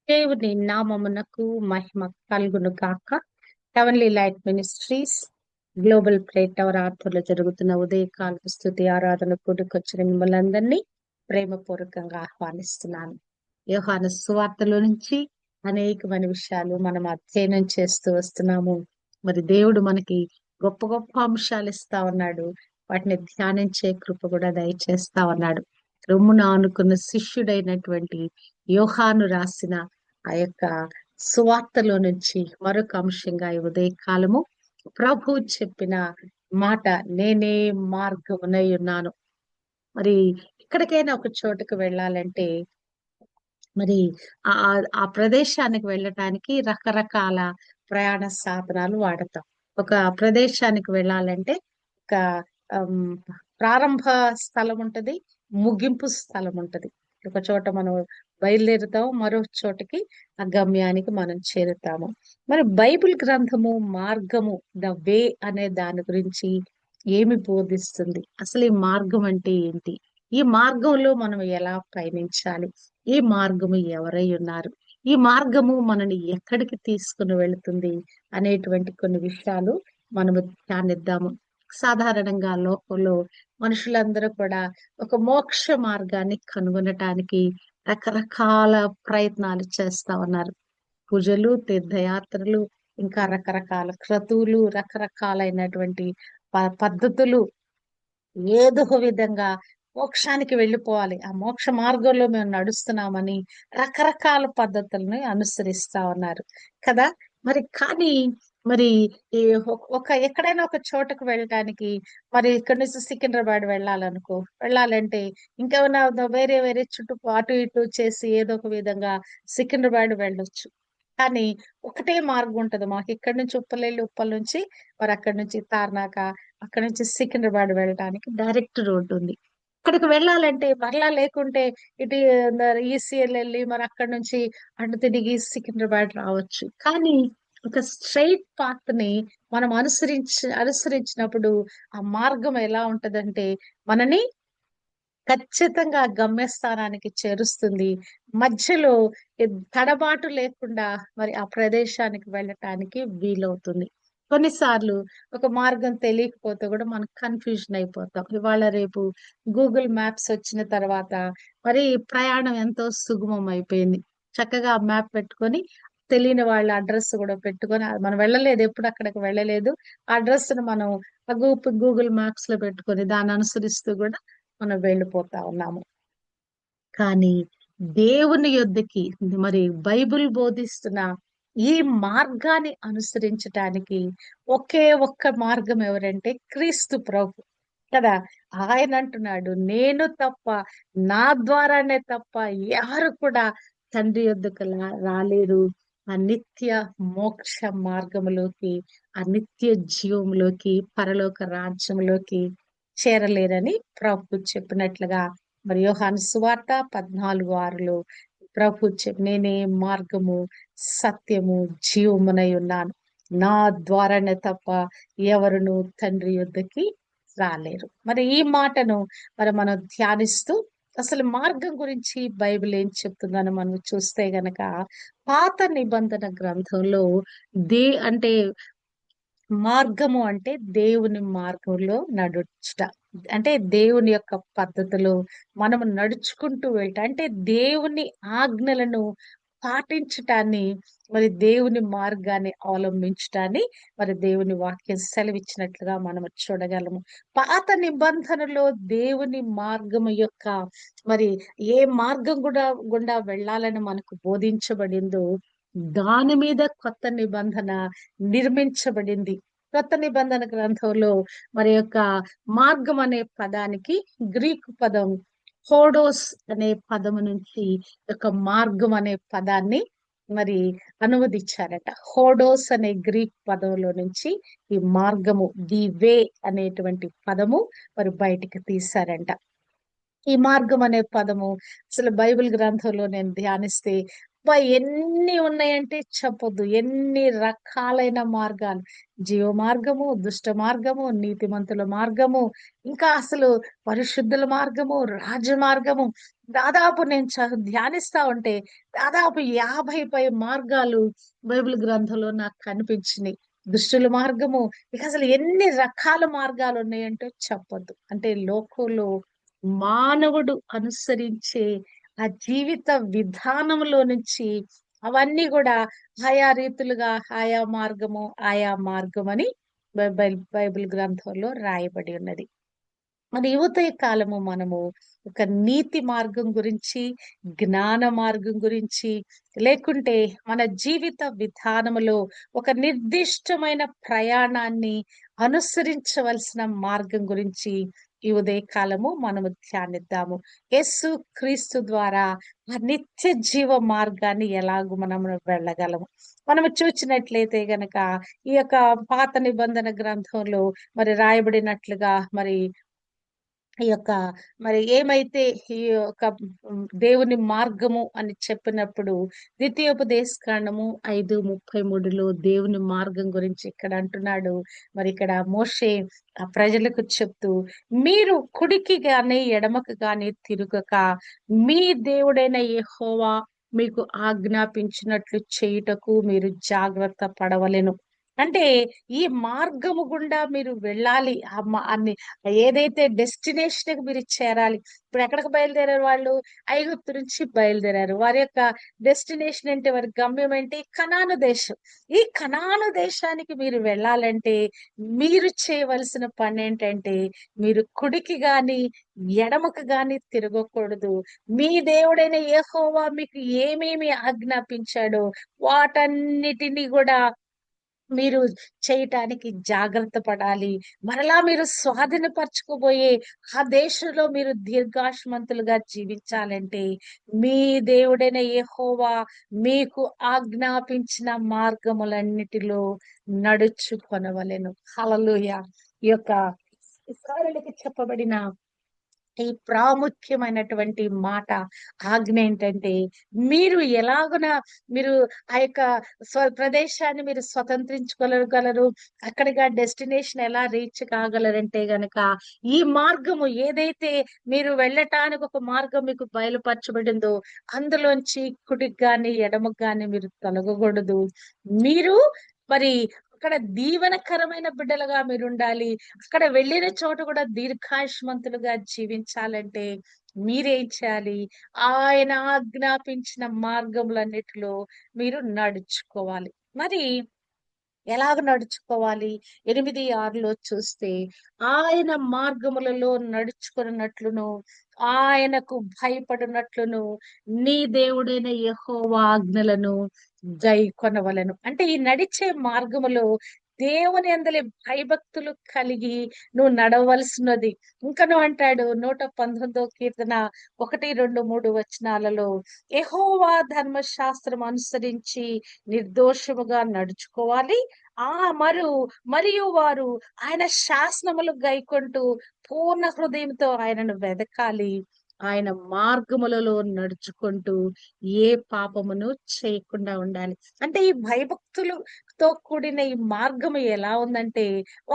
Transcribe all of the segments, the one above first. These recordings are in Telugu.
దేవుని నామమునకు మహిమ కలుగును గాక. Heavenly light ministries global prayer tower ఆధ్వర్యంలో జరుగుతున్న ఉదయకాల స్తుతి ఆరాధన కూడికొచ్చిన మిమ్మల్ని అందరినీ ప్రేమపూర్వకంగా ఆహ్వానిస్తున్నాను. యోహాను సువార్తలో నుంచి అనేకమైన విషయాలు మనం అధ్యయనం చేస్తూ వస్తున్నాము. మరి దేవుడు మనకి గొప్ప గొప్ప అంశాలు ఇస్తా ఉన్నాడు. వాటిని ధ్యానించే కృప కూడా దయచేస్తా ఉన్నాడు. రొమ్మున ఆనుకున్న శిష్యుడైనటువంటి యోహాను రాసిన ఆ యొక్క సువార్తలో నుంచి మరొక అంశంగా ఈ ఉదయకాలము ప్రభు చెప్పిన మాట, నేనే మార్గమునై ఉన్నాను. మరి ఎక్కడికైనా ఒక చోటుకు వెళ్ళాలంటే మరి ఆ ఆ ప్రదేశానికి వెళ్ళటానికి రకరకాల ప్రయాణ సాధనాలు వాడతాం. ఒక ప్రదేశానికి వెళ్ళాలంటే ఒక ఆమ్, ప్రారంభ స్థలం ఉంటది, ముగింపు స్థలం ఉంటది. ఒక చోట మనం బయలుదేరుతాం, మరో చోటకి ఆ గమ్యానికి మనం చేరుతాము. మరి బైబిల్ గ్రంథము మార్గము, ద వే అనే దాని గురించి ఏమి బోధిస్తుంది? అసలు ఈ మార్గం అంటే ఏంటి? ఈ మార్గంలో మనం ఎలా పయనించాలి? ఈ మార్గము ఎవరై ఉన్నారు? ఈ మార్గము మనని ఎక్కడికి తీసుకుని వెళుతుంది అనేటువంటి కొన్ని విషయాలు మనము ధ్యానిద్దాము. సాధారణంగా లోకంలో మనుషులందరూ కూడా ఒక మోక్ష మార్గాన్ని కనుగొనటానికి రకరకాల ప్రయత్నాలు చేస్తా ఉన్నారు. పూజలు, తీర్థయాత్రలు, ఇంకా రకరకాల క్రతువులు, రకరకాలైనటువంటి పద్ధతులు, ఏదో ఒక విధంగా మోక్షానికి వెళ్ళిపోవాలి, ఆ మోక్ష మార్గంలో మేము నడుస్తున్నామని రకరకాల పద్ధతులను అనుసరిస్తా ఉన్నారు కదా. మరి కానీ మరి ఈ ఎక్కడైనా ఒక చోటకు వెళ్ళటానికి, మరి ఇక్కడ నుంచి సికింద్రాబాద్ వెళ్ళాలంటే ఇంకేమైనా వేరే వేరే చుట్టూ అటు ఇటు చేసి ఏదో ఒక విధంగా సికింద్రాబాద్ వెళ్ళొచ్చు. కానీ ఒకటే మార్గం ఉంటది మాకు. ఇక్కడ నుంచి ఉప్పల్ నుంచి మరి అక్కడి నుంచి తార్నాక, అక్కడ నుంచి సికింద్రాబాద్ వెళ్ళడానికి డైరెక్ట్ రోడ్డు ఉంది. అక్కడికి వెళ్ళాలంటే మరలా లేకుంటే ఇటు ఈసీఎల్ వెళ్ళి మరి అక్కడ నుంచి అటు తిరిగి సికింద్రాబాద్ రావచ్చు. కానీ ఒక స్ట్రైట్ పాత్ ని మనం అనుసరించినప్పుడు ఆ మార్గం ఎలా ఉంటదంటే మనని ఖచ్చితంగా ఆ గమ్యస్థానానికి చేరుస్తుంది. మధ్యలో తడబాటు లేకుండా మరి ఆ ప్రదేశానికి వెళ్ళటానికి వీలవుతుంది. కొన్నిసార్లు ఒక మార్గం తెలియకపోతే కూడా మనం కన్ఫ్యూజన్ అయిపోతాం. ఇవాళ రేపు గూగుల్ మ్యాప్స్ వచ్చిన తర్వాత మరి ప్రయాణం ఎంతో సుగమం అయిపోయింది. చక్కగా ఆ మ్యాప్ పెట్టుకొని, తెలియని వాళ్ళ అడ్రస్ కూడా పెట్టుకొని, మనం వెళ్ళలేదు, ఎప్పుడు అక్కడికి వెళ్ళలేదు, ఆ అడ్రస్ ను మనం ఆ గూగుల్ మ్యాప్స్ లో పెట్టుకొని దాన్ని అనుసరిస్తూ కూడా మనం వెళ్ళిపోతా ఉన్నాము. కానీ దేవుని యొద్దకి, మరి బైబిల్ బోధిస్తున్న ఈ మార్గాన్ని అనుసరించటానికి ఒకే ఒక్క మార్గం ఎవరంటే క్రీస్తు ప్రభు కదా. ఆయన అంటున్నాడు, నేను తప్ప, నా ద్వారానే తప్ప ఎవరు కూడా తండ్రి యొద్దకు రాలేరు. ఆ నిత్య మోక్ష మార్గములోకి, ఆ నిత్య జీవములోకి, పరలోక రాజ్యములోకి చేరలేరని ప్రభు చెప్పినట్లుగా మరి యోహాను సువార్త 14:6లో ప్రభు నేనే మార్గము, సత్యము, జీవమునై ఉన్నాను, నా ద్వారానే తప్ప ఎవరును తండ్రి యొద్దకి రాలేరు. మరి ఈ మాటను మరి మనం ధ్యానిస్తూ అసలు మార్గం గురించి బైబిల్ ఏం చెప్తుందని మనం చూస్తే గనక, పాత నిబంధన గ్రంథంలో అంటే మార్గము అంటే దేవుని మార్గంలో నడుచుట, అంటే దేవుని యొక్క పద్ధతిలో మనము నడుచుకుంటూ వెళ్ళటం, అంటే దేవుని ఆజ్ఞలను పాటించటాన్ని, మరి దేవుని మార్గాన్ని అవలంబించటాన్ని మరి దేవుని వాక్యం సెలవిచ్చినట్లుగా మనం చూడగలము. పాత నిబంధనలో దేవుని మార్గము యొక్క మరి ఏ మార్గం గుండా వెళ్ళాలని మనకు బోధించబడిందో దాని మీద కొత్త నిబంధన నిర్మించబడింది. కొత్త నిబంధన గ్రంథంలో మరి యొక్క మార్గం అనే పదానికి గ్రీకు పదం హోడోస్ అనే పదము నుంచి ఒక మార్గం అనే పదాన్ని మరి అనువదించారట. హోడోస్ అనే గ్రీక్ పదంలో నుంచి ఈ మార్గము, ది వే అనేటువంటి పదము మరి బయటికి తీశారంట. ఈ మార్గం అనే పదము అసలు బైబిల్ గ్రంథంలో నేను ధ్యానిస్తే ఎన్ని ఉన్నాయంటే చెప్పొద్దు. ఎన్ని రకాలైన మార్గాలు, జీవ మార్గము, దుష్ట మార్గము, నీతిమంతుల మార్గము, ఇంకా అసలు పరిశుద్ధుల మార్గము, రాజ మార్గము, దాదాపు నేను ధ్యానిస్తా ఉంటే దాదాపు 50 పై మార్గాలు బైబిల్ గ్రంథంలో నాకు కనిపించినాయి. దుష్టుల మార్గము, ఇక అసలు ఎన్ని రకాల మార్గాలు ఉన్నాయంటే చెప్పొద్దు. అంటే లోకంలో మానవుడు అనుసరించే ఆ జీవిత విధానంలో నుంచి అవన్నీ కూడా ఆయా రీతులుగా ఆయా మార్గం అని బైబిల్ గ్రంథంలో రాయబడి ఉన్నది. మన యువత కాలము మనము ఒక నీతి మార్గం గురించి, జ్ఞాన మార్గం గురించి, లేకుంటే మన జీవిత విధానములో ఒక నిర్దిష్టమైన ప్రయాణాన్ని అనుసరించవలసిన మార్గం గురించి ఈ ఉదయ కాలము మనము ధ్యానిద్దాము. యేసు క్రీస్తు ద్వారా ఆ నిత్య జీవ మార్గాన్ని ఎలాగూ మనము వెళ్ళగలము. మనము చూచినట్లయితే గనక ఈ యొక్క పాత నిబంధన గ్రంథంలో మరి రాయబడినట్లుగా మరి ఈ యొక్క మరి ఏమైతే ఈ యొక్క దేవుని మార్గము అని చెప్పినప్పుడు ద్వితీయోపదేశ కాండము 5:33లో దేవుని మార్గం గురించి ఇక్కడ అంటున్నాడు. మరి ఇక్కడ మోషే ఆ ప్రజలకు చెప్తూ, మీరు కుడికి గాని ఎడమకు గాని తిరుగక మీ దేవుడైన యెహోవా మీకు ఆజ్ఞాపించినట్లు చేయుటకు మీరు జాగ్రత్త పడవలెను. అంటే ఈ మార్గము గుండా మీరు వెళ్ళాలి. అన్ని ఏదైతే డెస్టినేషన్ మీరు చేరాలి. ఇప్పుడు ఎక్కడికి బయలుదేరారు వాళ్ళు? ఐగుప్తు నుంచి బయలుదేరారు. వారి యొక్క డెస్టినేషన్ అంటే, వారి గమ్యం ఏంటి? కనాను దేశం. ఈ కనాను దేశానికి మీరు వెళ్ళాలంటే మీరు చేయవలసిన పని ఏంటంటే, మీరు కుడికి గాని ఎడమకు గాని తిరగకూడదు. మీ దేవుడైన యెహోవా మీకు ఏమేమి ఆజ్ఞాపించాడో వాటన్నిటిని కూడా మీరు చేయటానికి జాగ్రత్త పడాలి. మరలా మీరు స్వాధీనపరచుకోబోయే ఆ దేశంలో మీరు దీర్ఘాయుష్మంతులుగా జీవించాలంటే మీ దేవుడైన యెహోవా మీకు ఆజ్ఞాపించిన మార్గములన్నిటిలో నడుచుకొనవలెను. హల్లెలూయా. ఈ యొక్క ఇశ్రాయేలుకి చెప్పబడిన ఈ ప్రాముఖ్యమైనటువంటి మాట, ఆజ్ఞ ఏంటంటే, మీరు ఎలాగున మీరు ఆ యొక్క ప్రదేశాన్ని మీరు స్వతంత్రించుకోగలరు, అక్కడిగా డెస్టినేషన్ ఎలా రీచ్ కాగలరంటే గనక ఈ మార్గము ఏదైతే మీరు వెళ్ళటానికి ఒక మార్గం మీకు బయలుపరచబడిందో అందులోంచి కుడికి గాని ఎడమకు గాని మీరు తొలగకూడదు. మీరు మరి అక్కడ దీవెనకరమైన బిడ్డలుగా మీరు ఉండాలి. అక్కడ వెళ్ళిన చోట కూడా దీర్ఘాయుష్మంతులుగా జీవించాలంటే మీరేం చేయాలి? ఆయన ఆజ్ఞాపించిన మార్గములన్నిటిలో మీరు నడుచుకోవాలి. మరి ఎలాగ నడుచుకోవాలి? 8:6లో చూస్తే, ఆయన మార్గములలో నడుచుకున్నట్లును ఆయనకు భయపడినట్లును నీ దేవుడైన యెహోవా ఆజ్ఞలను గైకొనవలెను. అంటే ఈ నడిచే మార్గములో దేవుని యందలి భయభక్తులు కలిగి నువ్వు నడవలసినది. ఇంకను అంటాడు 119వ కీర్తన 1, 2, 3 వచనాలలో, యెహోవా ధర్మశాస్త్రం అనుసరించి నిర్దోషముగా నడుచుకోవాలి. ఆ మరియు వారు ఆయన శాసనములు గైకొంటూ పూర్ణ హృదయంతో ఆయనను వెదకాలి. ఆయన మార్గములలో నడుచుకుంటూ ఏ పాపమును చేయకుండా ఉండాలి. అంటే ఈ భయభక్తులతో కూడిన ఈ మార్గము ఎలా ఉందంటే,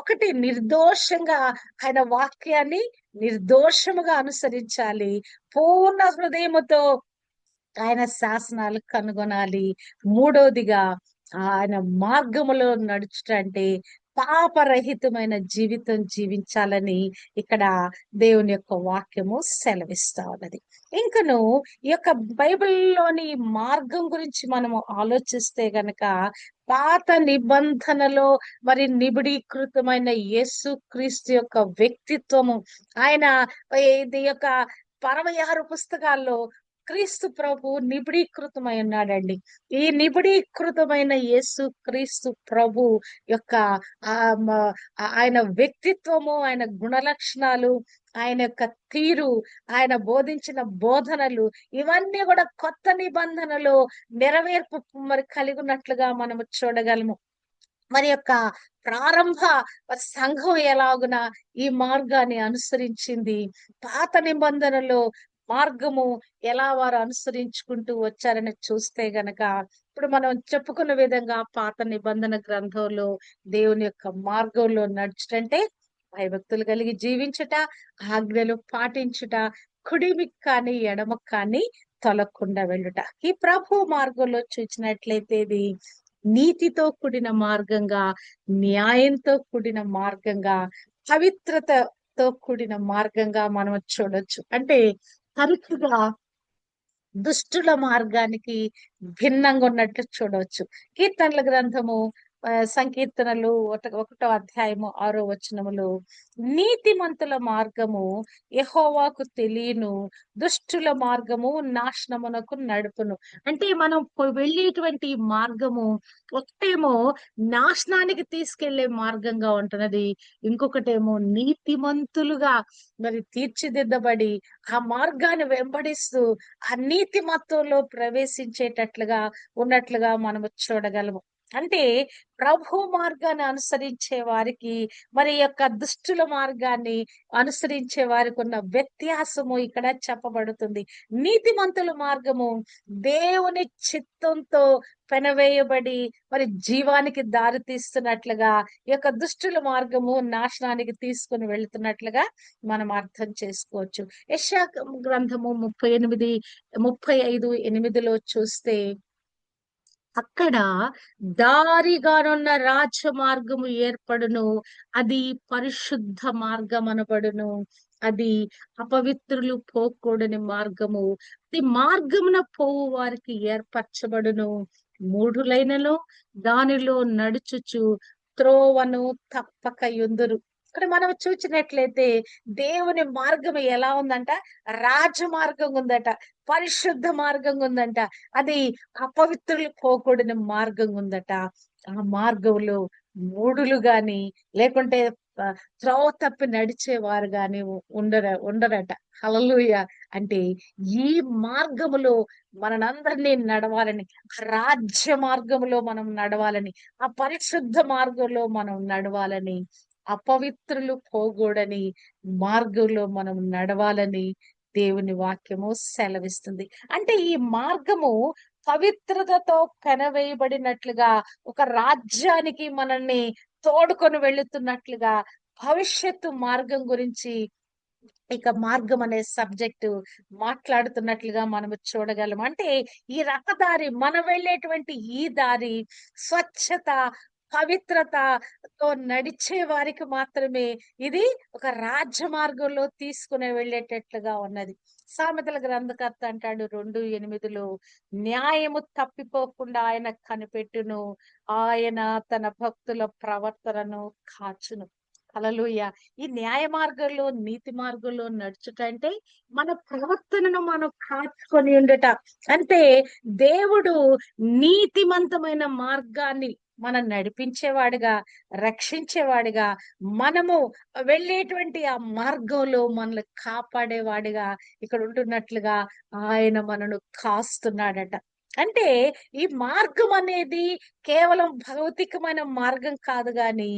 ఒకటి నిర్దోషంగా ఆయన వాక్యాన్ని నిర్దోషముగా అనుసరించాలి. పూర్ణ హృదయముతో ఆయన శాసనాలు కనుగొనాలి. మూడోదిగా ఆయన మార్గములో నడుచుట అంటే పాపరహితమైన జీవితం జీవించాలని ఇక్కడ దేవుని యొక్క వాక్యము సెలవిస్తా ఉన్నది. ఇంకను ఈ యొక్క బైబిల్లోని మార్గం గురించి మనము ఆలోచిస్తే గనక పాత నిబంధనలో మరి నిబిడీకృతమైన యేసు క్రీస్తు యొక్క వ్యక్తిత్వము, ఆయన ఇది యొక్క 66 పుస్తకాల్లో క్రీస్తు ప్రభు నిబిడీకృతమై ఉన్నాడండి. ఈ నిబిడీకృతమైన యేసు క్రీస్తు ప్రభు యొక్క ఆ ఆయన వ్యక్తిత్వము, ఆయన గుణలక్షణాలు, ఆయన యొక్క తీరు, ఆయన బోధించిన బోధనలు, ఇవన్నీ కూడా కొత్త నిబంధనలో నెరవేర్పు మరి కలిగి ఉన్నట్లుగా మనము చూడగలము. మరి యొక్క ప్రారంభ సంఘం ఎలాగున ఈ మార్గాన్ని అనుసరించింది, పాత నిబంధనలో మార్గము ఎలా వారు అనుసరించుకుంటూ వచ్చారని చూస్తే గనక, ఇప్పుడు మనం చెప్పుకున్న విధంగా పాత నిబంధన గ్రంథంలో దేవుని యొక్క మార్గంలో నడుచుటంటే భయభక్తులు కలిగి జీవించుట, ఆజ్ఞలు పాటించుట, కుడిమికి కానీ ఎడమకు కానీ తొలగకుండా వెళ్ళుట. ఈ ప్రభు మార్గంలో చూసినట్లయితే ఇది నీతితో కూడిన మార్గంగా, న్యాయంతో కూడిన మార్గంగా, పవిత్రతతో కూడిన మార్గంగా మనం చూడొచ్చు. అంటే తరచుగా దుష్టుల మార్గానికి భిన్నంగా ఉన్నట్లు చూడవచ్చు. కీర్తనల గ్రంథము సంకీర్తనలు ఒకటో అధ్యాయము 6వ వచనములో నీతిమంతుల మార్గము యెహోవాకు తెలియను, దుష్టుల మార్గము నాశనమునకు నడుపును. అంటే మనం వెళ్ళేటువంటి ఈ మార్గము ఒకటేమో నాశనానికి తీసుకెళ్లే మార్గంగా ఉంటున్నది, ఇంకొకటేమో నీతిమంతులుగా మరి తీర్చిదిద్దబడి ఆ మార్గాన్ని వెంబడిస్తూ ఆ నీతి మత్తులో ప్రవేశించేటట్లుగా ఉన్నట్లుగా మనము చూడగలము. అంటే ప్రభు మార్గాన్ని అనుసరించే వారికి మరి యొక్క దుష్టుల మార్గాన్ని అనుసరించే వారికి ఉన్న వ్యత్యాసము ఇక్కడ చెప్పబడుతుంది. నీతిమంతుల మార్గము దేవుని చిత్తంతో పెనవేయబడి మరి జీవానికి దారి తీస్తున్నట్లుగా, ఈ యొక్క దుష్టుల మార్గము నాశనానికి తీసుకుని వెళుతున్నట్లుగా మనం అర్థం చేసుకోవచ్చు. యెషయా గ్రంథము 35:8లో చూస్తే అక్కడ దారిగానున్న రాజమార్గము ఏర్పడును, అది పరిశుద్ధ మార్గం అనబడును, అది అపవిత్రులు పోకూడని మార్గము, అది మార్గమున పోవు వారికి ఏర్పరచబడును, మూఢులైనను దానిలో నడుచుచు త్రోవను తప్పక యుందురు. ఇక్కడ మనం చూసినట్లయితే దేవుని మార్గం ఎలా ఉందంట? రాజమార్గం ఉందట, పరిశుద్ధ మార్గం ఉందంట, అది అపవిత్రులు పోకూడని మార్గం ఉందట. ఆ మార్గంలో మూఢులు గాని లేకుంటే త్రోవ తప్పి నడిచేవారు గాని ఉండరట. హల్లెలూయా. అంటే ఈ మార్గములో మనందరినీ నడవాలని, రాజ్య మార్గములో మనం నడవాలని, ఆ పరిశుద్ధ మార్గంలో మనం నడవాలని, అపవిత్రులు పోకూడని మార్గంలో మనం నడవాలని దేవుని వాక్యము సెలవిస్తుంది. అంటే ఈ మార్గము పవిత్రతతో పెనవేయబడినట్లుగా, ఒక రాజ్యానికి మనల్ని తోడుకొని వెళుతున్నట్లుగా, భవిష్యత్తు మార్గం గురించి ఇక మార్గం అనే సబ్జెక్టు మాట్లాడుతున్నట్లుగా మనము చూడగలం. అంటే ఈ రహదారి, మనం వెళ్ళేటువంటి ఈ దారి స్వచ్ఛత, పవిత్రతతో నడిచే వారికి మాత్రమే ఇది ఒక రాజ్య మార్గంలో తీసుకుని వెళ్ళేటట్లుగా ఉన్నది. సామెతల గ్రంథకర్త అంటాడు 2:8లో, న్యాయము తప్పిపోకుండా ఆయన కనిపెట్టును, ఆయన తన భక్తుల ప్రవర్తనను కాచును. హల్లెలూయా. ఈ న్యాయ మార్గంలో, నీతి మార్గంలో నడుచుట అంటే మన ప్రవర్తనను మనం కాచుకొని ఉండుట. అంటే దేవుడు నీతిమంతమైన మార్గాన్ని మనం నడిపించేవాడిగా, రక్షించేవాడిగా, మనము వెళ్ళేటువంటి ఆ మార్గంలో మనల్ని కాపాడేవాడిగా ఇక్కడ ఉంటున్నట్లుగా ఆయన మనను కాస్తున్నాడట. అంటే ఈ మార్గం అనేది కేవలం భౌతికమైన మార్గం కాదు గాని,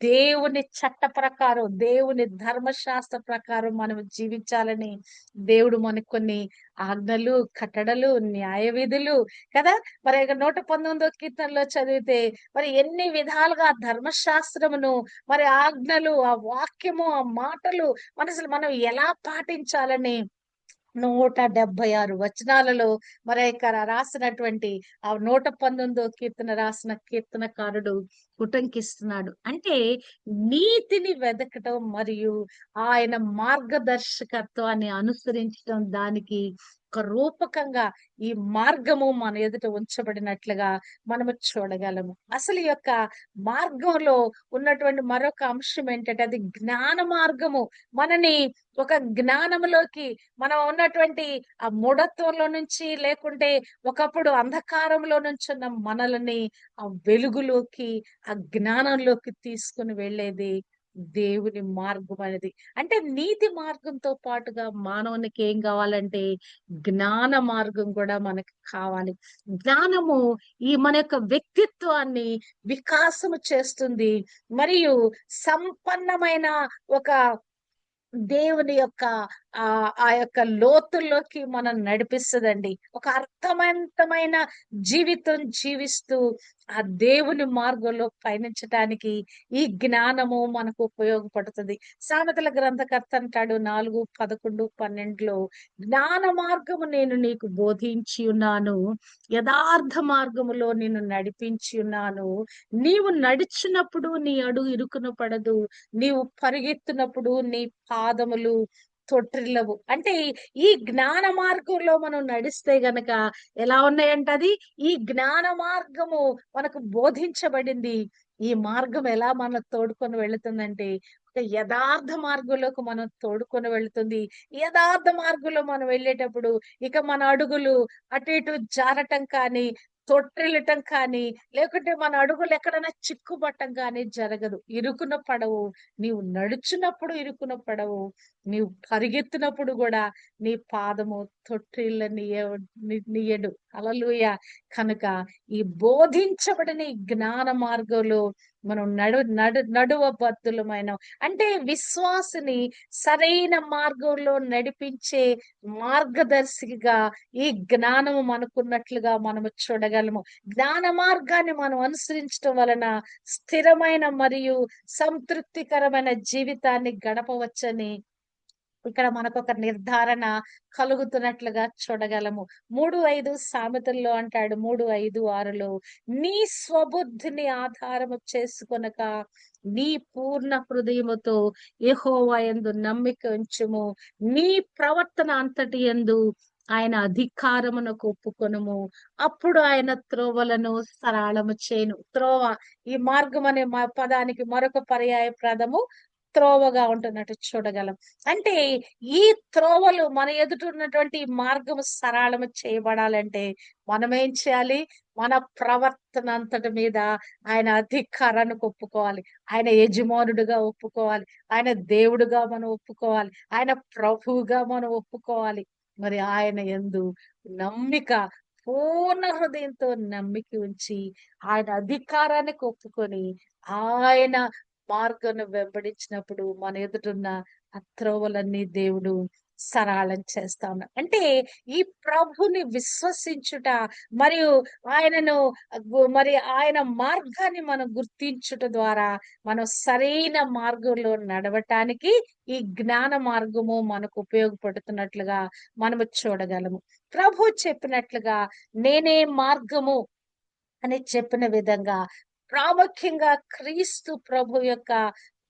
దేవుని చట్ట ప్రకారం, దేవుని ధర్మశాస్త్ర ప్రకారం మనం జీవించాలని దేవుడు మనకు కొన్ని ఆజ్ఞలు, కట్టడలు, న్యాయ విధులు కదా. మరి 119వ కీర్తనలో చదివితే మరి ఎన్ని విధాలుగా ధర్మశాస్త్రమును, మరి ఆజ్ఞలు, ఆ వాక్యము, ఆ మాటలు మనం ఎలా పాటించాలని 176 వచనాలలో మరి ఇక్కడ రాసినటువంటి ఆ 119వ కీర్తన రాసిన కీర్తనకారుడు ఉటంకిస్తున్నాడు. అంటే నీతిని వెదకటం మరియు ఆయన మార్గదర్శకత్వాన్ని అనుసరించడం, దానికి ఒక రూపకంగా ఈ మార్గము మన ఎదుట ఉంచబడినట్లుగా మనము చూడగలము. అసలు ఈ యొక్క మార్గంలో ఉన్నటువంటి మరొక అంశం ఏంటంటే అది జ్ఞాన మార్గము. మనని ఒక జ్ఞానములోకి, మనం ఉన్నటువంటి ఆ మూఢత్వంలో నుంచి, లేకుంటే ఒకప్పుడు అంధకారంలో నుంచి ఉన్న మనల్ని ఆ వెలుగులోకి, ఆ జ్ఞానంలోకి తీసుకుని వెళ్ళేది దేవుని మార్గం అనేది. అంటే నీతి మార్గంతో పాటుగా మానవునికి ఏం కావాలంటే జ్ఞాన మార్గం కూడా మనకి కావాలి. జ్ఞానము ఈ మన యొక్క వ్యక్తిత్వాన్ని వికాసము చేస్తుంది, మరియు సంపన్నమైన ఒక దేవుని యొక్క ఆ యొక్క లోతుల్లోకి మనం నడిపిస్తదండి. ఒక అర్థవంతమైన జీవితం జీవిస్తూ ఆ దేవుని మార్గంలో పయనించటానికి ఈ జ్ఞానము మనకు ఉపయోగపడుతుంది. సామెతల గ్రంథకర్త అంటాడు 4, 11, 12లో జ్ఞాన మార్గము నేను నీకు బోధించి ఉన్నాను. యథార్థ మార్గములో నిన్ను నడిపించి ఉన్నాను. నీవు నడిచినప్పుడు నీ అడుగు ఇరుకున పడదు. నీవు పరిగెత్తినప్పుడు నీ పాదములు తొట్రిల్లవు. అంటే ఈ జ్ఞాన మార్గంలో మనం నడిస్తే గనక ఎలా ఉన్నాయంట అది? ఈ జ్ఞాన మార్గము మనకు బోధించబడింది. ఈ మార్గం ఎలా మన తోడుకొని వెళుతుందంటే, ఒక యథార్థ మార్గంలోకి మనం తోడుకొని వెళుతుంది. యథార్థ మార్గంలో మనం వెళ్ళేటప్పుడు ఇక మన అడుగులు అటు ఇటు జారటం కానీ, తొట్రిల్లటం కానీ, లేకుంటే మన అడుగులు ఎక్కడైనా చిక్కుపట్టం కానీ జరగదు. ఇరుకున పడవు. నీవు నడుచున్నప్పుడు ఇరుకున పడవు. నీవు పరిగెత్తినప్పుడు గూడా నీ పాదము తొట్రిల్లనీయడు. హల్లెలూయా! కనుక ఈ బోధించబడిన ఈ జ్ఞాన మార్గంలో మనం నడువబద్దులమైనాం. అంటే విశ్వాసిని సరైన మార్గంలో నడిపించే మార్గదర్శిగా ఈ జ్ఞానము మనకున్నట్లుగా మనము చూడగలము. జ్ఞాన మార్గాన్ని మనం అనుసరించటం వలన స్థిరమైన మరియు సంతృప్తికరమైన జీవితాన్ని గడపవచ్చని ఇక్కడ మనకొక నిర్ధారణ కలుగుతున్నట్లుగా చూడగలము. 3:5 సామెతల్లో అంటాడు 3:5, 6లో నీ స్వబుద్ధిని ఆధారము చేసుకొనక నీ పూర్ణ హృదయముతో యెహోవా యందు నమ్మిక ఉంచుము. నీ ప్రవర్తన అంతటి యందు ఆయన అధికారమునకు ఒప్పుకొనుము. అప్పుడు ఆయన త్రోవలను సరళము చేయును. త్రోవ ఈ మార్గం అనే పదానికి మరొక పర్యాయ పదము త్రోవగా ఉంటున్నట్టు చూడగలం. అంటే ఈ త్రోవలు మన ఎదుట ఉన్నటువంటి ఈ మార్గము సరళము చేయబడాలంటే మనమేం చేయాలి? మన ప్రవర్తన అంతటి మీద ఆయన అధికారానికి ఒప్పుకోవాలి. ఆయన యజమానుడిగా ఒప్పుకోవాలి. ఆయన దేవుడుగా మనం ఒప్పుకోవాలి. ఆయన ప్రభువుగా మనం ఒప్పుకోవాలి. మరి ఆయన యందు నమ్మిక పూర్ణ హృదయంతో నమ్మిక ఉంచి ఆయన అధికారానికి ఒప్పుకొని ఆయన మార్గాన్ని వెంబడించినప్పుడు మన ఎదుటున్న ఆ త్రోవలన్నీ దేవుడు సరళం చేస్తా ఉన్నాడు. అంటే ఈ ప్రభుని విశ్వసించుట మరియు ఆయనను మరి ఆయన మార్గాన్ని మనం గుర్తించుట ద్వారా మనం సరైన మార్గంలో నడవటానికి ఈ జ్ఞాన మార్గము మనకు ఉపయోగపడుతున్నట్లుగా మనము చూడగలము. ప్రభు చెప్పినట్లుగా నేనే మార్గము అని చెప్పిన విధంగా ప్రాముఖ్యంగా క్రీస్తు ప్రభు యొక్క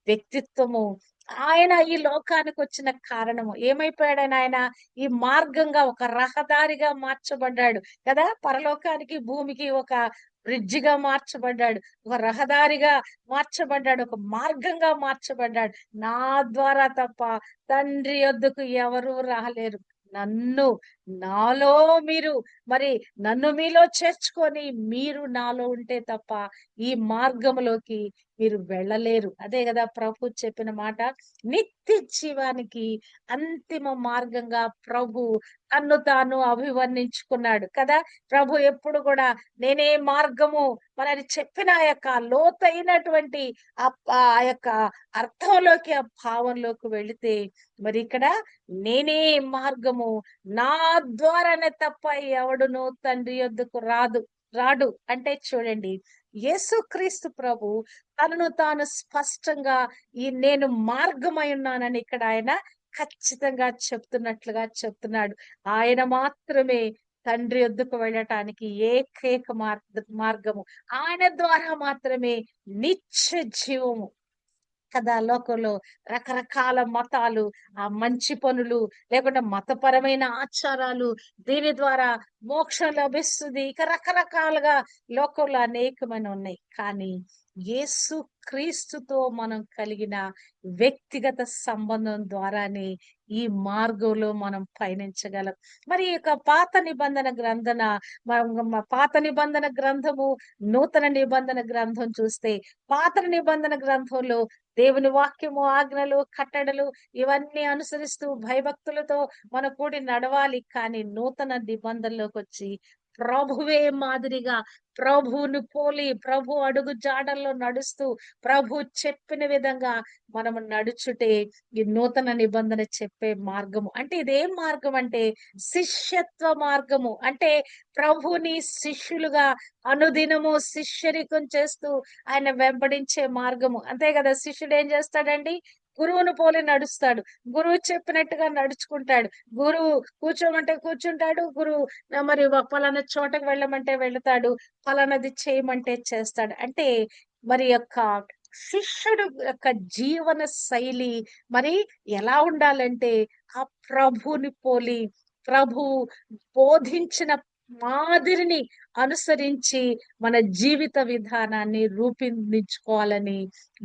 వ్యక్తిత్వము ఆయన ఈ లోకానికి వచ్చిన కారణము ఏమైపోయాడని ఆయన ఈ మార్గంగా ఒక రహదారిగా మార్చబడ్డాడు కదా. పరలోకానికి భూమికి ఒక బ్రిడ్జిగా మార్చబడ్డాడు. ఒక రహదారిగా మార్చబడ్డాడు. ఒక మార్గంగా మార్చబడ్డాడు. నా ద్వారా తప్ప తండ్రి యొద్దకు ఎవరు రాలేరు. నన్ను నాలో మీరు మరి నన్ను మీలో చేర్చుకొని మీరు నాలో ఉంటే తప్ప ఈ మార్గంలోకి మీరు వెళ్ళలేరు. అదే కదా ప్రభు చెప్పిన మాట. నిత్య జీవానికి అంతిమ మార్గంగా ప్రభు తన్ను తాను అభివర్ణించుకున్నాడు కదా. ప్రభు ఎప్పుడు కూడా నేనే మార్గము మరి అని చెప్పిన ఆ యొక్క లోతైనటువంటి ఆ యొక్క అర్థంలోకి ఆ భావంలోకి వెళితే మరి ఇక్కడ నేనే మార్గము, నా ద్వారానే తప్ప ఎవడును తండ్రి యొద్దకు రాడు అంటే చూడండి, యేసుక్రీస్తు ప్రభు తనను తాను స్పష్టంగా ఈ నేను మార్గమై ఉన్నానని ఇక్కడ ఆయన ఖచ్చితంగా చెప్తున్నట్లుగా చెప్తున్నాడు. ఆయన మాత్రమే తండ్రి యొద్దకు వెళ్ళటానికి ఏకైక మార్గము. ఆయన ద్వారా మాత్రమే నిత్య జీవము కదా. లోకంలో రకరకాల మతాలు, ఆ మంచి పనులు, లేకుంటే మతపరమైన ఆచారాలు, దీని ద్వారా మోక్షం లభిస్తుంది. ఇక రకరకాలుగా లోకంలో అనేకమైన ఉన్నాయి. కానీ యేసు క్రీస్తుతో మనం కలిగిన వ్యక్తిగత సంబంధం ద్వారానే ఈ మార్గంలో మనం పయనించగలం. మరి ఇక పాత నిబంధన గ్రంథము, నూతన నిబంధన గ్రంథం చూస్తే పాత నిబంధన గ్రంథంలో దేవుని వాక్యము, ఆజ్ఞలు, కట్టడలు ఇవన్నీ అనుసరిస్తూ భయభక్తులతో మనం కూడి నడవాలి. కానీ నూతన నిబంధనలోకి వచ్చి ప్రభువే మాదిరిగా, ప్రభువుని పోలి, ప్రభు అడుగు జాడల్లో నడుస్తూ, ప్రభు చెప్పిన విధంగా మనము నడుచుటే ఈ నూతన నిబంధన చెప్పే మార్గము. అంటే ఇదేం మార్గం అంటే శిష్యత్వ మార్గము. అంటే ప్రభుని శిష్యులుగా అనుదినము శిష్యరికం చేస్తూ ఆయన వెంబడించే మార్గము. అంతే కదా! శిష్యుడు ఏం చేస్తాడండి? గురువును పోలి నడుస్తాడు. గురువు చెప్పినట్టుగా నడుచుకుంటాడు. గురువు కూర్చోమంటే కూర్చుంటాడు. గురువు మరి పలానా చోటకు వెళ్ళమంటే వెళతాడు. పలానాది చేయమంటే చేస్తాడు. అంటే మరి యొక్క శిష్యుడు యొక్క జీవన శైలి మరి ఎలా ఉండాలంటే ఆ ప్రభుని పోలి, ప్రభు బోధించిన మాదిరిని అనుసరించి మన జీవిత విధానాన్ని రూపొందించుకోవాలని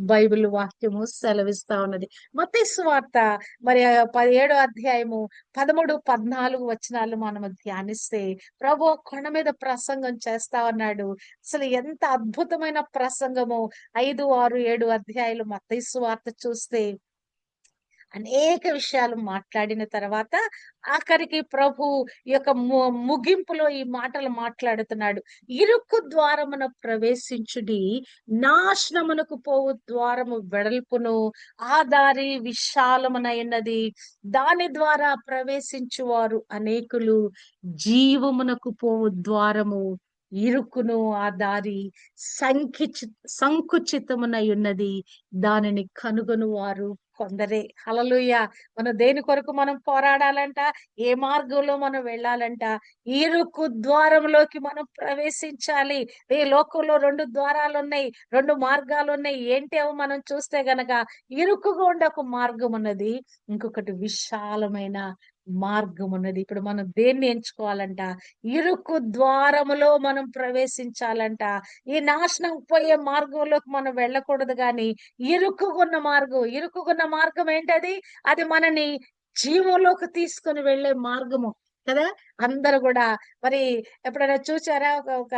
బైబిల్ వాక్యము సెలవిస్తా ఉన్నది. మత్తయి సువార్త మరి 17వ అధ్యాయము 13, 14 వచనాలు మనము ధ్యానిస్తే ప్రభు కొండ మీద ప్రసంగం చేస్తా ఉన్నాడు. అసలు ఎంత అద్భుతమైన ప్రసంగము! 5, 6, 7 అధ్యాయులు మత్తయి సువార్త చూస్తే అనేక విషయాలు మాట్లాడిన తర్వాత ఆఖరికి ప్రభు ఈ యొక్క ముగింపులో ఈ మాటలు మాట్లాడుతున్నాడు. ఇరుకు ద్వారమున ప్రవేశించుడి, నాశనమునకు పోవు ద్వారము వెడల్పును, ఆ దారి విశాలమునైనది, దాని ద్వారా ప్రవేశించువారు అనేకులు, జీవమునకు పోవు ద్వారము ఇరుకును, ఆ దారి సంకుచితమునై ఉన్నది, దానిని కనుగొను వారు కొందరే. హల్లెలూయా! మనం దేని కొరకు మనం పోరాడాలంట? ఏ మార్గంలో మనం వెళ్ళాలంట? ఇరుకు ద్వారంలోకి మనం ప్రవేశించాలి. ఈ లోకంలో 2 ద్వారాలున్నాయి, 2 మార్గాలున్నాయి. ఏంటి అవి మనం చూస్తే గనక ఇరుకుగా ఉండే ఒక మార్గం ఉన్నది. ఇంకొకటి విశాలమైన మార్గం ఉన్నది. ఇప్పుడు మనం దేన్ని ఎంచుకోవాలంట? ఇరుకు ద్వారములో మనం ప్రవేశించాలంట. ఈ నాశనం పోయే మార్గంలోకి మనం వెళ్ళకూడదు గాని ఇరుకుగున్న మార్గం ఏంటది? అది మనని జీవంలోకి తీసుకొని వెళ్ళే మార్గము కదా! అందరూ గూడా మరి ఎప్పుడైనా చూసారా? ఒక ఒక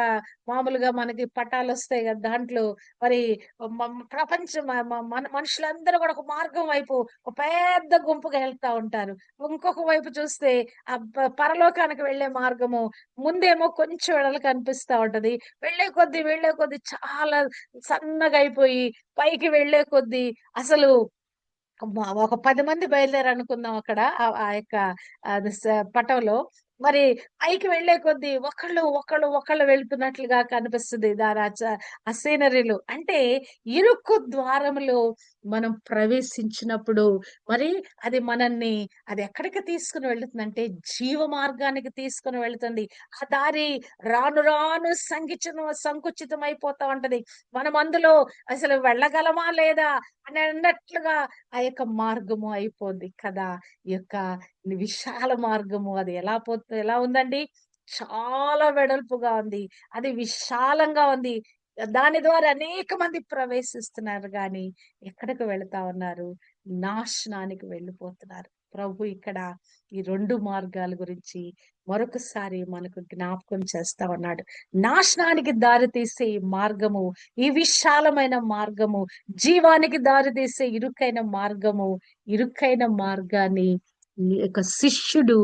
మామూలుగా మనకి పటాలొస్తాయి గదా! దాంట్లో మరి ప్రపంచం మనుషులందరూ గూడా ఒక మార్గం వైపు ఒక పెద్ద గుంపుగా వెళ్తా ఉంటారు. ఇంకొక వైపు చూస్తే పరలోకానికి వెళ్ళే మార్గము ముందేమో కొంచెం వెడల్పు కనిపిస్తా ఉంటది. వెళ్ళే కొద్దీ చాలా సన్నగా అయిపోయి పైకి వెళ్ళే కొద్దీ అసలు ఒక 10 మంది బయలుదేరనుకుందాం అక్కడ. ఆ యొక్క అది పటంలో. మరి పైకి వెళ్ళే కొద్దీ ఒకళ్ళు వెళ్తున్నట్లుగా కనిపిస్తది. ఆ సీనరీలు. అంటే ఇరుకు ద్వారములో మనం ప్రవేశించినప్పుడు మరి అది ఎక్కడికి తీసుకొని వెళ్తుందంటే జీవ మార్గానికి తీసుకొని వెళ్తుంది. ఆ దారి రాను రాను సంకుచితం అయిపోతా ఉంటది. మనం అందులో అసలు వెళ్ళగలమా లేదా అని అన్నట్లుగా ఆ యొక్క మార్గము అయిపోద్ది కదా! ఈ యొక్క విశాల మార్గము అది ఎలా ఉందండి? చాలా వెడల్పుగా ఉంది. అది విశాలంగా ఉంది. దాని ద్వారా అనేక మంది ప్రవేశిస్తున్నారు గాని ఎక్కడికి వెళ్తా ఉన్నారు? నాశనానికి వెళ్ళిపోతున్నారు. ప్రభు ఇక్కడ ఈ 2 మార్గాల గురించి మరొకసారి మనకు జ్ఞాపకం చేస్తా ఉన్నాడు. నాశనానికి దారి తీసే ఈ మార్గము, ఈ విశాలమైన మార్గము, జీవానికి దారితీసే ఇరుకైన మార్గాన్ని ఈ యొక్క శిష్యుడు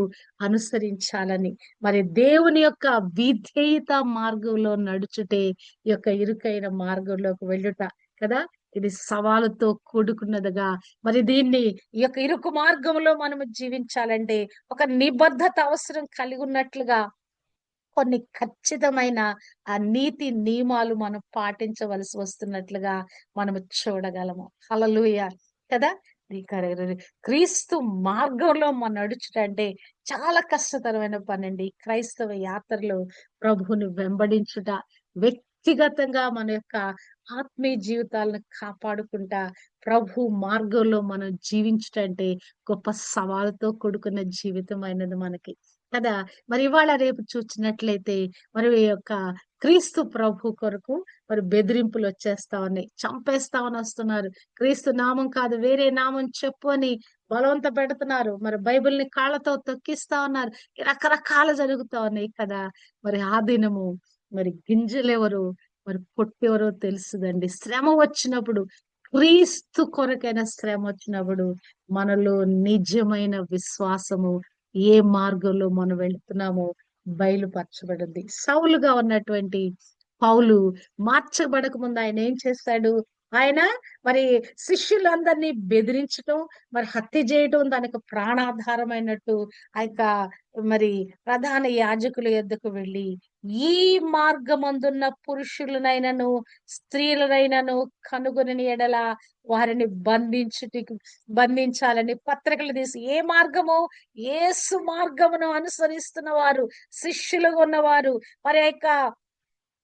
అనుసరించాలని, మరి దేవుని యొక్క విధేయత మార్గంలో నడుచుటే ఈ యొక్క ఇరుకైన మార్గంలోకి వెళ్ళుట కదా! ఇది సవాలుతో కూడుకున్నదిగా మరి దీన్ని ఈ యొక్క ఇరుకు మార్గంలో మనము జీవించాలంటే ఒక నిబద్ధత అవసరం కలిగి ఉన్నట్లుగా కొన్ని ఖచ్చితమైన ఆ నీతి నియమాలు మనం పాటించవలసి వస్తున్నట్లుగా మనము చూడగలము. హల్లెలూయా! కదా! క్రీస్తు మార్గంలో మనం నడుచుటంటే చాలా కష్టతరమైన పనండి. క్రైస్తవ యాత్రలో ప్రభువుని వెంబడించుట, వ్యక్తిగతంగా మన యొక్క ఆత్మీయ జీవితాలను కాపాడుకుంటా ప్రభు మార్గంలో మనం జీవించుటంటే గొప్ప సవాలుతో కూడుకున్న జీవితమైనది మనకి. కదా! మరి ఇవాళ రేపు చూచినట్లయితే మరి ఈ యొక్క క్రీస్తు ప్రభు కొరకు మరి బెదిరింపులు వచ్చేస్తా ఉన్నాయి. చంపేస్తామని వస్తున్నారు. క్రీస్తు నామం కాదు వేరే నామం చెప్పు అని బలవంత పెడుతున్నారు. మరి బైబిల్‌ని కాళ్ళతో తొక్కిస్తా ఉన్నారు. రకరకాలు జరుగుతా ఉన్నాయి కదా! మరి ఆ దినము మరి గింజలెవరు, మరి పొట్టెవరో తెలుస్తదండి. శ్రమ వచ్చినప్పుడు క్రీస్తు కొరకైన శ్రమ వచ్చినప్పుడు మనలో నిజమైన విశ్వాసము ఏ మార్గంలో మనం వెళ్తున్నామో బయలుపరచబడింది. సౌలుగా ఉన్నటువంటి పౌలు మార్చబడక ముందు ఆయన ఏం చేస్తాడు? ఆయన మరి శిష్యులందరినీ బెదిరించటం, మరి హత్య చేయటం దానికి ప్రాణాధారమైనట్టు ఆ యొక్క మరి ప్రధాన యాజకుల యొద్దకు వెళ్ళి, ఈ మార్గమందున్న పురుషులనైనను స్త్రీలనైనను కనుగొని ఎడల వారిని బంధించాలని పత్రికలు తీసి, ఏ మార్గము? యేసు మార్గమును అనుసరిస్తున్న వారు, శిష్యులుగా ఉన్నవారు, మరి యొక్క